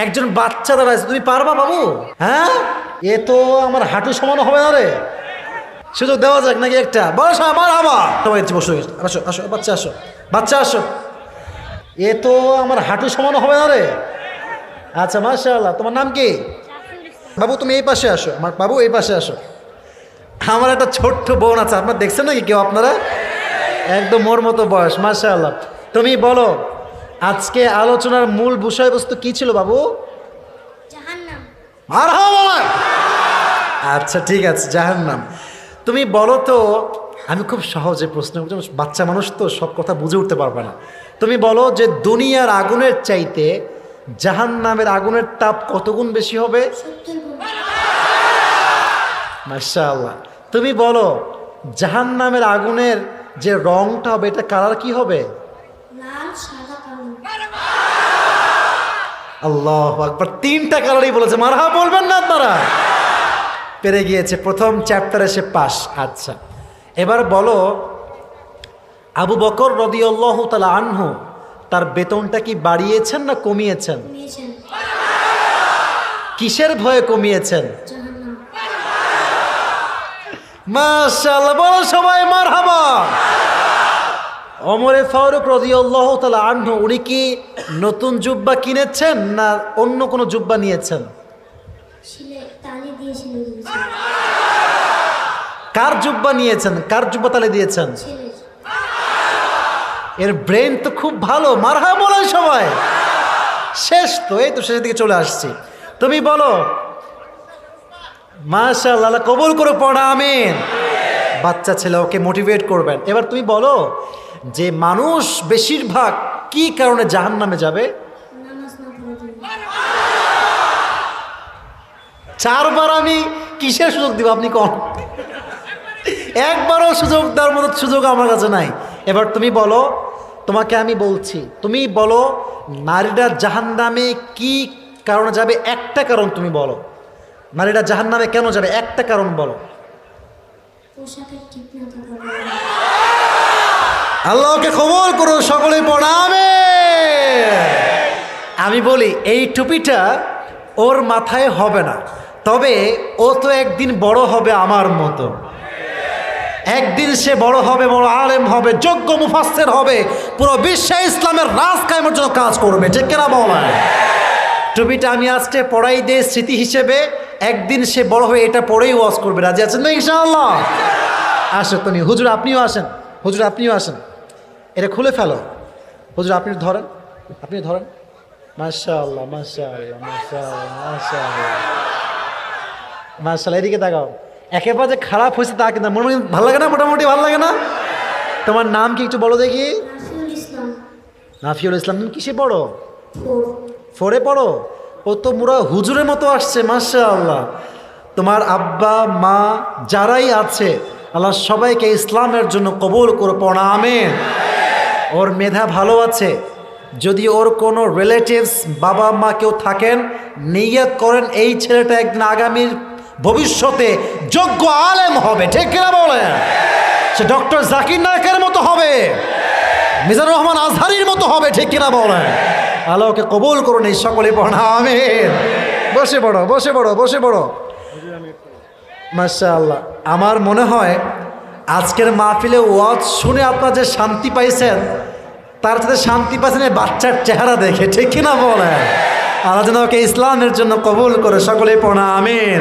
একজন বাচ্চা দাঁড়াইছে, তুমি পারবা বাবু? হ্যাঁ, এ তো আমার হাঁটু সমান হবে না রে। সুযোগ দেওয়া যাক নাকি একটা? বলো আমার আবা সবাই বসে, আসো আসো বাচ্চা, আসো বাচ্চা আসো। এ তো আমার হাঁটু সমান হবে না রে। আচ্ছা মাশাআল্লাহ, তোমার নাম কি? বাবু তুমি এই পাশে আসো, আমার বাবু এই পাশে আসো। আমার একটা ছোট্ট বোন আছে, আপনার দেখছেন নাকি কেউ আপনারা? একদম মোর মতো বয়স, মাশাআল্লাহ। তুমি বলো আজকে আলোচনার মূল বিষয়বস্তু কি ছিল বাবু? জাহান্নাম। মারহাবা। আচ্ছা ঠিক আছে, জাহান্নাম। তুমি বলো তো, আমি খুব সহজে প্রশ্ন করছি, বাচ্চা মানুষ তো সব কথা বুঝে উঠতে পারবে না। তুমি বলো যে দুনিয়ার আগুনের চাইতে জাহান্নামের আগুনের তাপ কত গুণ বেশি হবে? 70 গুণ। মাশাআল্লাহ। তুমি বলো জাহান্নামের আগুনের যে রংটা হবে, এটা কালার কি হবে? লাল, সাদা, কালো। আল্লাহু আকবার, তিনটা কালারই বলেছে। মারহাবা বলবেন না আপনারা? পেরে গিয়েছে, প্রথম চ্যাপ্টারে সে পাস। আচ্ছা এবার বলো, আবু বকর রাদিয়াল্লাহু তাআলা আনহু তার বেতনটা কি বাড়িয়েছেন না কমিয়েছেন? নিয়েছেন। কিসের ভয়ে কমিয়েছেন? জাহান্নাম। মাশাআল্লাহ, বলো সবাই মারহাবা। ওমরে ফারুক রাদিয়াল্লাহু তাআলা আনহু উনি কি নতুন জুব্বা কিনেছেন না অন্য কোনো জুব্বা নিয়েছেন? তালি দিয়ে সিলে দিয়েছেন। কার জুব্বা নিয়েছেন? কার জুব্বা তালে দিয়েছেন? ছেলের। এর ব্রেন তো খুব ভালো, মারহাবা বলেন সবাই। শেষ তো, এই তো শেষের দিকে চলে আসছি। তুমি বলো মাশাআল্লাহ, আল্লাহ কবুল করে পড়া, আমিন। বাচ্চা ছেলে, ওকে মোটিভেট করবেন। এবার তুমি বলো যে মানুষ বেশিরভাগ কি কারণে জাহান্নামে যাবে? নামাজ না পড়ার জন্য। 4 বার আমি কিসের সুযোগ দিব? আপনি কোন একবারও সুযোগ দেওয়ার মতো সুযোগ আমার কাছে নাই। এবার তুমি বলো, তোমাকে আমি বলছি, তুমি বলো নারীরা জাহান্নামে কি কারণে যাবে? একটা কারণ তুমি বলো, নারীরা জাহান্নামে কেন যাবে? একটা কারণ বলো। পোশাকের ঠিক না থাকার কারণে। আল্লাহকে কবুল করুন, সকলে পড়াবে। আমি বলি এই টুপিটা ওর মাথায় হবে না, তবে ও তো একদিন বড় হবে আমার মতো। একদিন সে বড় হবে, বড় আলেম হবে, যোগ্য মুফাসসির হবে, পুরো বিশ্বে ইসলামের রাজ কায়েমের জন্য কাজ করবে, ঠিক কিনা বলেন? টুপিটা আমি আজকে পড়াই দিয়ে স্মৃতি হিসেবে, একদিন সে বড় হয়ে এটা পড়েই ওয়াজ করবে। রাজি আছেন না ইনশাআল্লাহ? আসো তুমি, হুজুর আপনিও আসেন, হুজুর আপনিও আসেন, এটা খুলে ফেলো। হুজুর আপনি ধরেন, আপনি ধরেন। মাশাআল্লাহ মাশাআল্লাহ মাশাআল্লাহ মাশাআল্লাহ মাশাআল্লাহ। এদিকে তাকাও। একেবারে যে খারাপ হয়েছে তা কিন্তু মনে ভালো লাগে না? মোটামুটি ভালো লাগে না? তোমার নাম কি একটু বলো দেখি? নাফিউল ইসলাম। নাফিউল ইসলাম। তুমি কিসে পড়ো? 4। 4-এ পড়ো? ও তো মুরা হুজুরের মতো আসছে, মাশাআল্লাহ। তোমার আব্বা মা যারাই আছে, আল্লাহ সবাইকে ইসলামের জন্য কবুল করে পড়া, আমিন। ওর মেধা ভালো আছে। যদি ওর কোনো রিলেটিভস বাবা মা কেউ থাকেন, নিয়ত করেন এই ছেলেটা একদিন আগামীর ভবিষ্যতে যোগ্য আলেম হবে, ঠিক কিনা বলেন? সে ডক্টর জাকির নায়কের মতো হবে, মিজানুর রহমান আজহারির মতো হবে, ঠিক কিনা বলেন? আল্লাহকে কবুল করুন, এই সকলে পড়া, আমিন। বসে পড়ো বসে পড়ো বসে পড়ো। মাশাআল্লাহ। আমার মনে হয় আজকের মাহফিলে ওয়াজ শুনে আপনারা যে শান্তি পাইছেন, তার সাথে শান্তি পাইছেন এই বাচ্চার চেহারা দেখে, ঠিক কিনা বলেন? আল্লাহ যেন ওকে ইসলামের জন্য কবুল করে, সকলেই পড়া, আমিন।